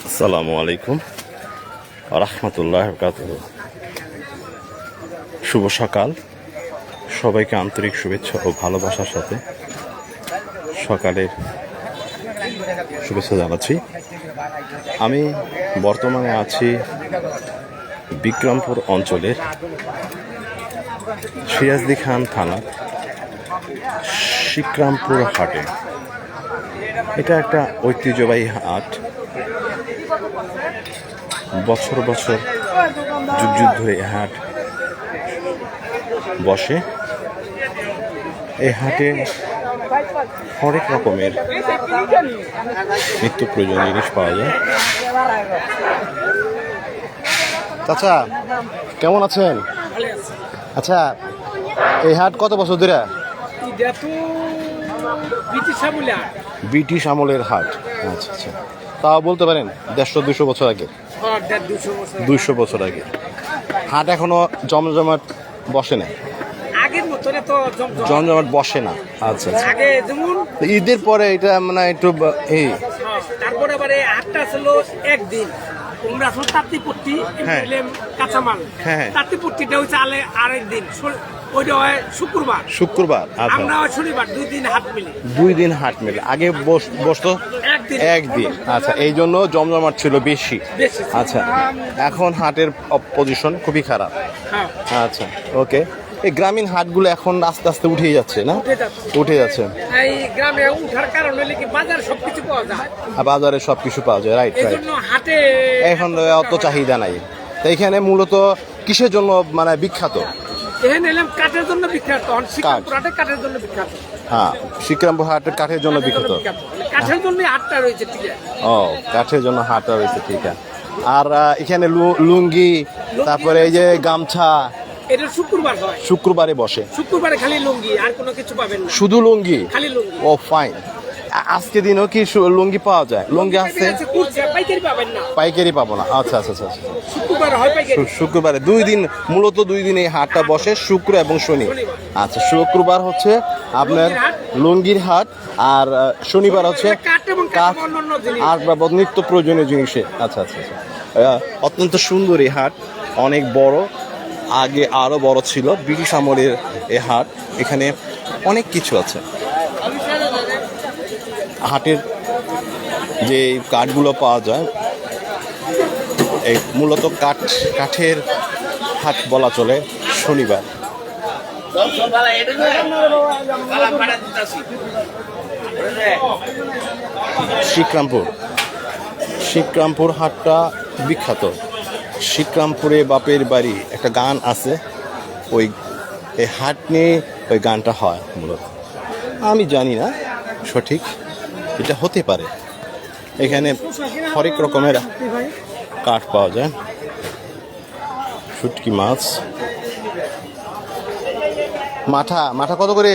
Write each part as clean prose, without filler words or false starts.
আসসালামু আলাইকুম রাহমাতুল্লাহ বারাকাতুহু। শুভ সকাল, সবাইকে আন্তরিক শুভেচ্ছা ও ভালোবাসার সাথে সকালের শুভেচ্ছা জানাচ্ছি। আমি বর্তমানে আছি বিক্রমপুর অঞ্চলের সিরাজদি খান থানার শিকরামপুর হাটে। এটা একটা ঐতিহ্যবাহী হাট, বছর বছর যুগ যুগ ধরে এই হাট বসে। এই হাটে অনেক রকমের নিত্য প্রয়োজনীয় জিনিস পাওয়া যায়। চাচা কেমন আছেন? আচ্ছা, এই হাট কত বছর ধরে? ব্রিটিশ আমলের হাট। আচ্ছা আচ্ছা, তাও বলতে পারেন 150-200 বছর আগে। 200 বছর আগে হাট এখনো জমজমাট বসে না, জমজমাট বসে না। আচ্ছা আচ্ছা, ঈদের পরে এটা মানে একটু এই তারপরে আবার এই হাটটা ছিল একদিন। তোমরা আসলে তাঁতিপট্টি কাঁচামাল, তাঁতিপট্টিটা হচ্ছে আরেকদিন, ওইটা হয় শুক্রবার। আমরা শনিবার, 2 দিন হাট মিলে। 2 দিন হাট মিলে। আগে বসতো একদিন। আচ্ছা, এই জন্য জমজমাট ছিল বেশি। আচ্ছা, এখন হাটের পজিশন খুবই খারাপ। আচ্ছা ওকে, এই গ্রামীণ হাটগুলো এখন আস্তে আস্তে উঠে যাচ্ছে না? উঠে যাচ্ছে। এই গ্রামে উঠার কারণ হলে কি বাজারে সবকিছু পাওয়া যায়। বাজারে সবকিছু পাওয়া যায়, রাইট রাইট। হাটে এখন অত চাহিদা নাই। তো এখানে মূলত কিসের জন্য মানে বিখ্যাত? কাঠের জন্য বিখ্যাত। কাঠের জন্য বিখ্যাত। হ্যাঁ, শিকরামপুর হাটের কাঠের জন্য বিখ্যাত। কাঠের জন্য হাটটা রয়েছে, ঠিক আছে। ও, কাঠের জন্য হাটটা রয়েছে, ঠিক আছে। আর এখানে লুঙ্গি, তারপরে এই যে গামছা, এটা শুক্রবার হয়, শুক্রবারে বসে। শুক্রবারে খালি লুঙ্গি, আর কোনো কিছু পাবেন না। শুধু লুঙ্গি? খালি লুঙ্গি। ও ফাইন। আজকে দিনও কি লুঙ্গি পাওয়া যায়? লুঙ্গি আছে, পাইকারি পাবেন না। পাইকারি পাবো না। আচ্ছা আচ্ছা আচ্ছা, শুক্রবার হয় পাইকারি। শুক্রবারে 2 দিন, মূলত 2 দিন এই হাটটা বসে, শুক্র এবং শনি। আচ্ছা, শুক্রবার হচ্ছে আপনার লুঙ্গির হাট, আর শনিবার হচ্ছে কাঠ আর নিত্য প্রয়োজনীয় জিনিসের। আচ্ছা আচ্ছা আচ্ছা, অত্যন্ত সুন্দর এই হাট, অনেক বড়। আগে আরো বড় ছিল, ব্রিটিশ আমলের এই হাট। এখানে অনেক কিছু আছে। হাটের যে কাঠগুলো পাওয়া যায়, এই মূলত কাঠের হাট বলা চলে শনিবার। শিকরামপুর হাটটা বিখ্যাত। শিকরামপুরে বাপের বাড়ি একটা গান আছে, ওই এই হাট নিয়ে ওই গানটা হয় মূলত। আমি জানি না সঠিক, এটা হতে পারে। এখানে হরেক রকমের কাঠ পাওয়া যায়। শুটকি মাছ, মাঠা কত করে?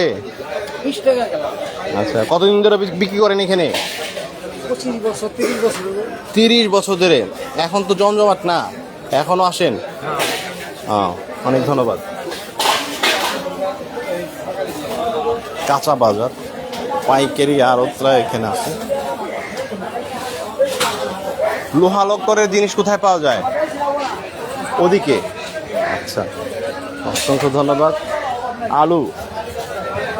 20 টাকা। আচ্ছা, কতদিন ধরে বিক্রি করেন এখানে? 25 বছর, 30 বছর। 30 বছর ধরে। এখন তো জমজমাট না, এখনো আসেন? অনেক ধন্যবাদ। কাঁচা বাজার, পাইকারি আড়তরা এখানে আছে। লোহা লক্করের জিনিস কোথায় পাওয়া যায়? ওদিকে। আচ্ছা, অসংখ্য ধন্যবাদ। আলু,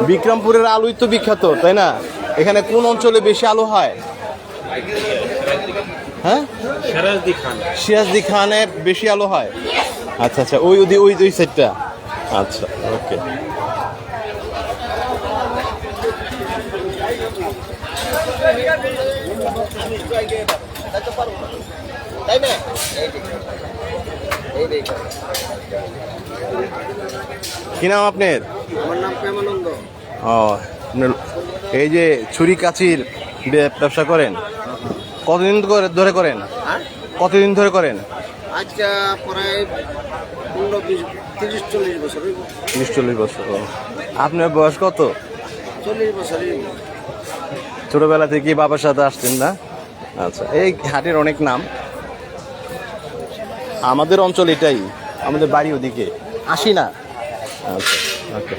বিক্রমপুরের আলুই তো বিখ্যাত, তাই না? এখানে কোন অঞ্চলে বেশি আলু হয়? হ্যাঁ, সিরাজদি খানে বেশি আলু হয়। আচ্ছা আচ্ছা, ওই সাইডটা। আচ্ছা ওকে। কি নাম আপনার? আমার নাম প্রেমানন্দ। ও, এই যে ছুরি কাচির ব্যবসা করেন? কতদিন ধরে করেন? কতদিন ধরে করেন? আজকে প্রায় 30-40 বছর। 30-40 বছর। আপনার বয়স কত? 40 বছর। ছোটবেলা থেকে বাবার সাথে আসতেন না? আচ্ছা, এই হাটের অনেক নাম। আমাদের অঞ্চল এটাই, আমাদের বাড়ি ওদিকে, আসি না। আচ্ছা ওকে।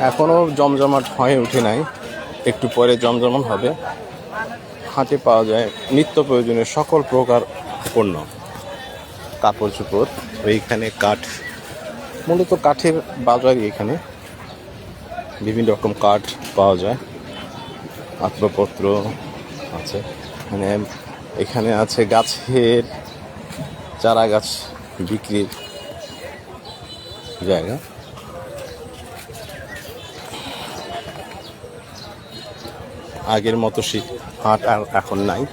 এখনো জমজমাট হয়ে উঠে নাই, একটু পরে জমজমাট হবে। হাটে পাওয়া যায় নিত্য প্রয়োজনীয় সকল প্রকার পণ্য, কাপড় চোপড়। এইখানে কাঠ, মূলত কাঠের বাজারই এখানে, বিভিন্ন রকম কাঠ পাওয়া যায়, আসবাবপত্র আছে। মানে এখানে আছে গাছের চারা গাছ বিক্রির জায়গা। আগের মতো হাট আর এখন নাই।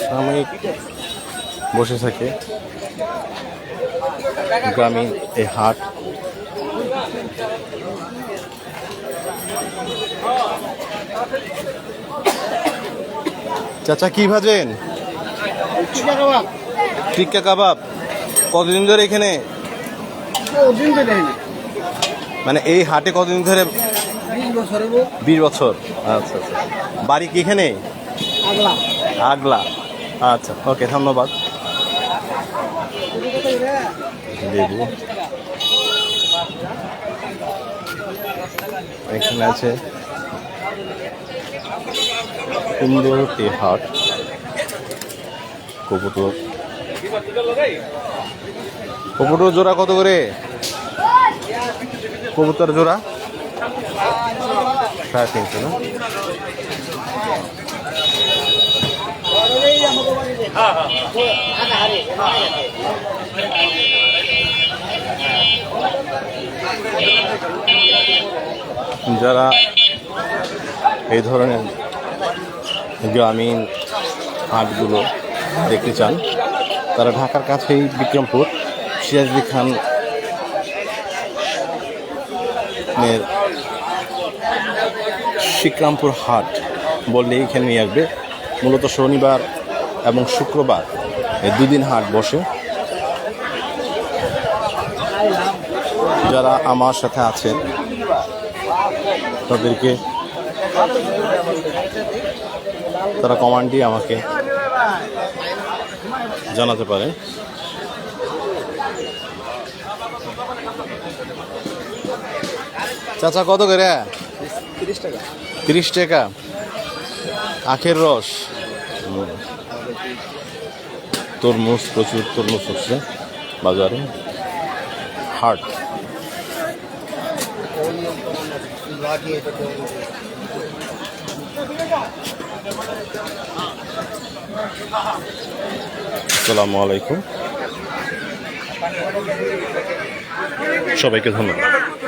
সাময়িক বসে থাকে গ্রামীণ এই হাট। চাচা কি ভাজেন? টিক্কা কাবাব। কতদিন ধরে এখানে? মানে এই হাটে কতদিন ধরে? 20 বছর। আচ্ছা আচ্ছা। বাড়ি কি এখানে? আগলা। আচ্ছা, ওকে, ধন্যবাদ। লেবু এখানে আছে। সুন্দর একটি হাট। কবুতর জোড়া কত করে? কবুতর জোড়া 350 না? যারা এই ধরনের গ্রামীণ হাটগুলো দেখতে চান, তারা ঢাকার কাছেই বিক্রমপুর সিরাজদি খান শিকরামপুর হাট বললে এখানে নিয়ে আসবে। মূলত শনিবার এবং শুক্রবার এই দুদিন হাট বসে। যারা আমার সাথে আছেন তাদেরকে তারা কমেন্টে আমাকে জানাতে পারে। চাচা কত করে? 30 টাকা। 30 টাকা। আখের রস, তরমুজ, প্রচুর তরমুজ হচ্ছে বাজারে। হাট আসসালামু আলাইকুম, সবাইকে ধন্যবাদ।